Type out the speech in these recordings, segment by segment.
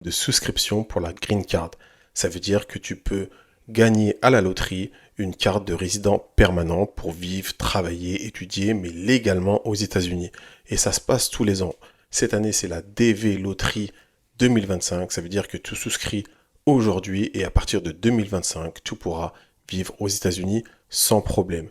de souscription pour la Green Card. Ça veut dire que tu peux gagner à la loterie une carte de résident permanent pour vivre, travailler, étudier, mais légalement aux États-Unis. Et ça se passe tous les ans. Cette année, c'est la DV Loterie 2025. Ça veut dire que tu souscris aujourd'hui et à partir de 2025, tu pourras vivre aux États-Unis sans problème.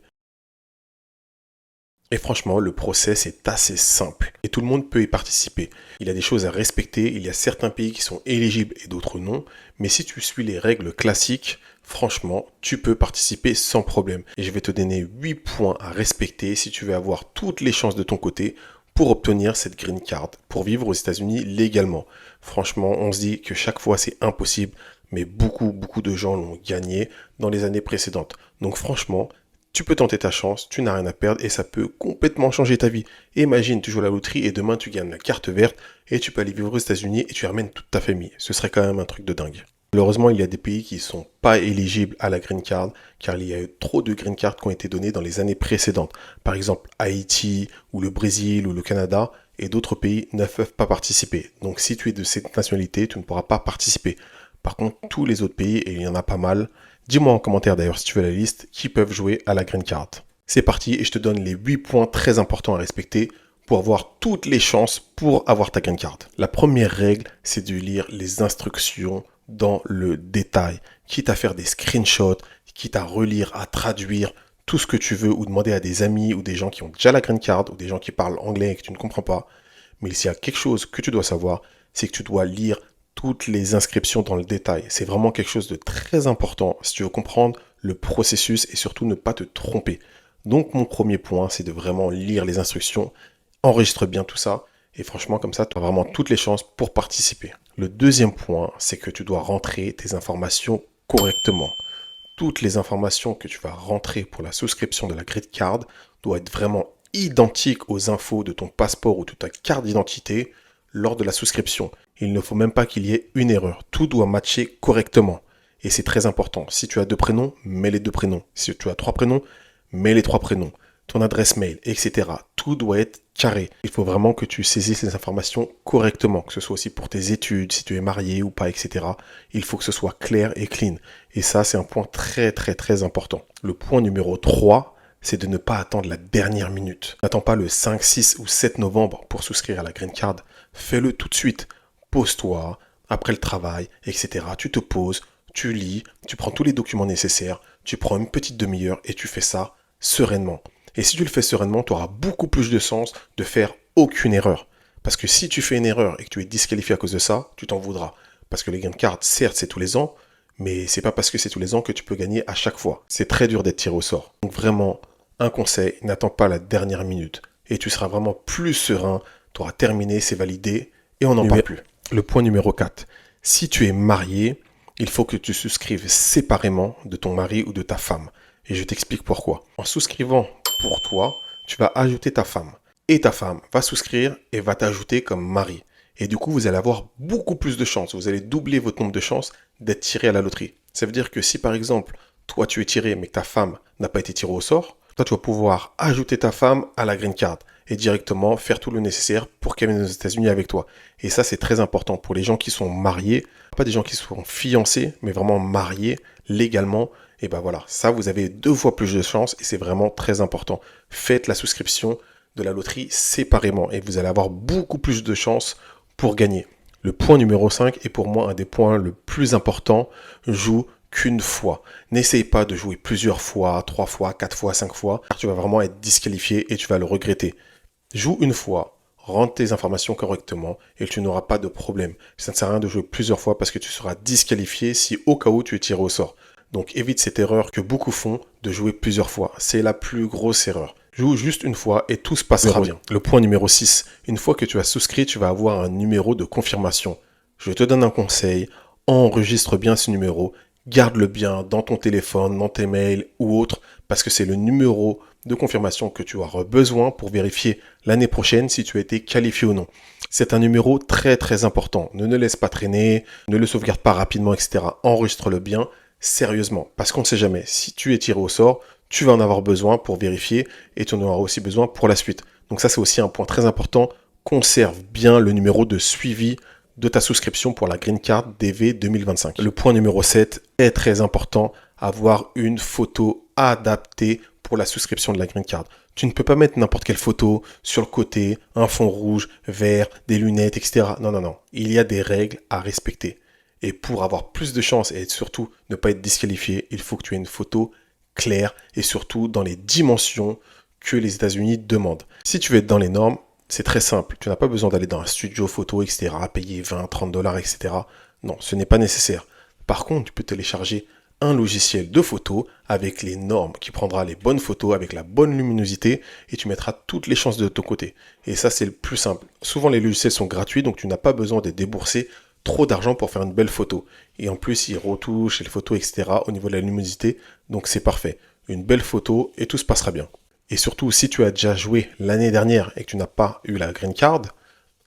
Et franchement, le process est assez simple et tout le monde peut y participer. Il y a des choses à respecter, il y a certains pays qui sont éligibles et d'autres non, mais si tu suis les règles classiques, franchement, tu peux participer sans problème. Et je vais te donner 8 points à respecter si tu veux avoir toutes les chances de ton côté pour obtenir cette green card, pour vivre aux États-Unis légalement. Franchement, on se dit que chaque fois c'est impossible, mais beaucoup de gens l'ont gagné dans les années précédentes. Donc franchement, tu peux tenter ta chance, tu n'as rien à perdre et ça peut complètement changer ta vie. Imagine, tu joues à la loterie et demain tu gagnes la carte verte et tu peux aller vivre aux États-Unis et tu ramènes toute ta famille. Ce serait quand même un truc de dingue. Malheureusement, il y a des pays qui ne sont pas éligibles à la green card car il y a eu trop de green cards qui ont été données dans les années précédentes. Par exemple, Haïti ou le Brésil ou le Canada et d'autres pays ne peuvent pas participer. Donc si tu es de cette nationalité, tu ne pourras pas participer. Par contre, tous les autres pays, et il y en a pas mal, dis-moi en commentaire d'ailleurs si tu veux la liste, qui peuvent jouer à la green card. C'est parti et je te donne les 8 points très importants à respecter pour avoir toutes les chances pour avoir ta green card. La première règle, c'est de lire les instructions dans le détail, quitte à faire des screenshots, quitte à relire, à traduire, tout ce que tu veux ou demander à des amis ou des gens qui ont déjà la green card ou des gens qui parlent anglais et que tu ne comprends pas. Mais s'il y a quelque chose que tu dois savoir, c'est que tu dois lire toutes les inscriptions dans le détail. C'est vraiment quelque chose de très important si tu veux comprendre le processus et surtout ne pas te tromper. Donc mon premier point, c'est de vraiment lire les instructions, enregistre bien tout ça et franchement comme ça, tu as vraiment toutes les chances pour participer. Le deuxième point, c'est que tu dois rentrer tes informations correctement. Toutes les informations que tu vas rentrer pour la souscription de la Green Card doivent être vraiment identiques aux infos de ton passeport ou de ta carte d'identité lors de la souscription. Il ne faut même pas qu'il y ait une erreur. Tout doit matcher correctement. Et c'est très important. Si tu as 2 prénoms, mets les 2 prénoms. Si tu as 3 prénoms, mets les 3 prénoms. Ton adresse mail, etc. Tout doit être carré. Il faut vraiment que tu saisisses les informations correctement, que ce soit aussi pour tes études, si tu es marié ou pas, etc. Il faut que ce soit clair et clean. Et ça, c'est un point très important. Le point numéro 3, c'est de ne pas attendre la dernière minute. N'attends pas le 5, 6 ou 7 novembre pour souscrire à la Green Card. Fais-le tout de suite. Pose-toi, après le travail, etc. Tu te poses, tu lis, tu prends tous les documents nécessaires, tu prends une petite demi-heure et tu fais ça sereinement. Et si tu le fais sereinement, tu auras beaucoup plus de chances de faire aucune erreur. Parce que si tu fais une erreur et que tu es disqualifié à cause de ça, tu t'en voudras. Parce que les green cards, certes, c'est tous les ans, mais c'est pas parce que c'est tous les ans que tu peux gagner à chaque fois. C'est très dur d'être tiré au sort. Donc vraiment, un conseil, n'attends pas la dernière minute. Et tu seras vraiment plus serein, tu auras terminé, c'est validé, et on n'en parle plus. Le point numéro 4. Si tu es marié, il faut que tu souscrives séparément de ton mari ou de ta femme. Et je t'explique pourquoi. En souscrivant pour toi, tu vas ajouter ta femme. Et ta femme va souscrire et va t'ajouter comme mari. Et du coup, vous allez avoir beaucoup plus de chances. Vous allez doubler votre nombre de chances d'être tiré à la loterie. Ça veut dire que si par exemple, toi tu es tiré mais que ta femme n'a pas été tirée au sort, toi tu vas pouvoir ajouter ta femme à la green card et directement faire tout le nécessaire pour qu'elle vienne aux États-Unis avec toi. Et ça, c'est très important pour les gens qui sont mariés, pas des gens qui sont fiancés, mais vraiment mariés légalement. Et ben voilà, ça, vous avez 2 fois plus de chances et c'est vraiment très important. Faites la souscription de la loterie séparément et vous allez avoir beaucoup plus de chances pour gagner. Le point numéro 5 est pour moi un des points le plus importants. Joue qu'une fois. N'essaye pas de jouer plusieurs fois, 3 fois, 4 fois, 5 fois, car tu vas vraiment être disqualifié et tu vas le regretter. Joue une fois, rentre tes informations correctement et tu n'auras pas de problème. Ça ne sert à rien de jouer plusieurs fois parce que tu seras disqualifié si au cas où tu es tiré au sort. Donc évite cette erreur que beaucoup font de jouer plusieurs fois. C'est la plus grosse erreur. Joue juste une fois et tout se passera bien. Le point numéro 6. Une fois que tu as souscrit, tu vas avoir un numéro de confirmation. Je te donne un conseil. Enregistre bien ce numéro. Garde-le bien dans ton téléphone, dans tes mails ou autre parce que c'est le numéro de confirmation que tu auras besoin pour vérifier l'année prochaine si tu as été qualifié ou non. C'est un numéro très important. Ne le laisse pas traîner, ne le sauvegarde pas rapidement, etc. Enregistre-le bien, sérieusement, parce qu'on ne sait jamais. Si tu es tiré au sort, tu vas en avoir besoin pour vérifier et tu en auras aussi besoin pour la suite. Donc ça, c'est aussi un point très important. Conserve bien le numéro de suivi de ta souscription pour la Green Card DV 2025. Le point numéro 7 est très important, avoir une photo adaptée pour la souscription de la Green Card. Tu ne peux pas mettre n'importe quelle photo sur le côté, un fond rouge, vert, des lunettes, etc. Non, non, non. Il y a des règles à respecter. Et pour avoir plus de chance et surtout ne pas être disqualifié, il faut que tu aies une photo claire et surtout dans les dimensions que les États-Unis demandent. Si tu veux être dans les normes, c'est très simple. Tu n'as pas besoin d'aller dans un studio photo, etc., payer 20, 30 dollars, etc. Non, ce n'est pas nécessaire. Par contre, tu peux télécharger un logiciel de photo avec les normes qui prendra les bonnes photos avec la bonne luminosité et tu mettras toutes les chances de ton côté. Et ça, c'est le plus simple. Souvent, les logiciels sont gratuits, donc tu n'as pas besoin de débourser trop d'argent pour faire une belle photo. Et en plus, ils retouchent les photos, etc. au niveau de la luminosité, donc c'est parfait. Une belle photo et tout se passera bien. Et surtout, si tu as déjà joué l'année dernière et que tu n'as pas eu la Green Card,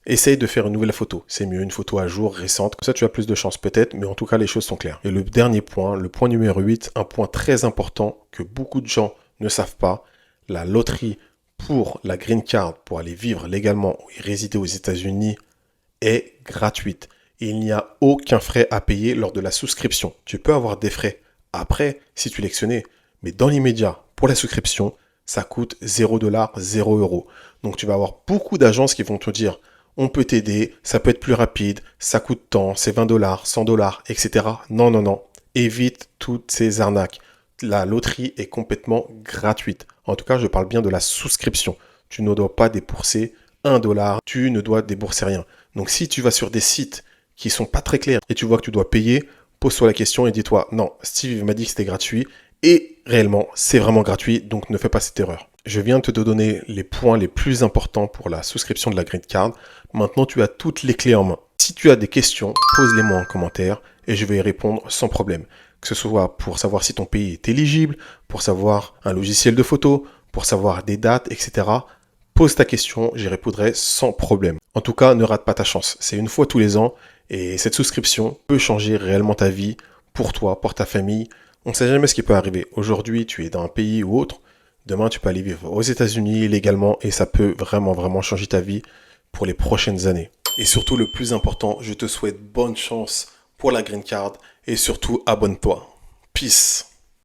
essaye de faire une nouvelle photo. C'est mieux, une photo à jour, récente. Comme ça, tu as plus de chance peut-être, mais en tout cas, les choses sont claires. Et le dernier point, le point numéro 8, un point très important que beaucoup de gens ne savent pas, la loterie pour la Green Card, pour aller vivre légalement et résider aux États-Unis, est gratuite. Et il n'y a aucun frais à payer lors de la souscription. Tu peux avoir des frais après si tu l'électionnais, mais dans l'immédiat, pour la souscription, ça coûte 0 $, 0 €. Donc tu vas avoir beaucoup d'agences qui vont te dire on peut t'aider, ça peut être plus rapide, ça coûte tant, c'est 20 $, 100 $, etc. Non, non, non. Évite toutes ces arnaques. La loterie est complètement gratuite. En tout cas, je parle bien de la souscription. Tu ne dois pas débourser 1 $, tu ne dois débourser rien. Donc si tu vas sur des sites qui sont pas très clairs et tu vois que tu dois payer, pose-toi la question et dis-toi non, Steve m'a dit que c'était gratuit et réellement c'est vraiment gratuit, donc ne fais pas cette erreur. Je viens de te donner les points les plus importants pour la souscription de la Green Card. Maintenant, tu as toutes les clés en main. Si tu as des questions, pose-les-moi en commentaire et je vais y répondre sans problème. Que ce soit pour savoir si ton pays est éligible, pour savoir un logiciel de photo, pour savoir des dates, etc. Pose ta question, j'y répondrai sans problème. En tout cas, ne rate pas ta chance. C'est une fois tous les ans et cette souscription peut changer réellement ta vie pour toi, pour ta famille. On ne sait jamais ce qui peut arriver. Aujourd'hui, tu es dans un pays ou autre. Demain, tu peux aller vivre aux États-Unis légalement et ça peut vraiment, vraiment changer ta vie pour les prochaines années. Et surtout, le plus important, je te souhaite bonne chance pour la Green Card et surtout, abonne-toi. Peace.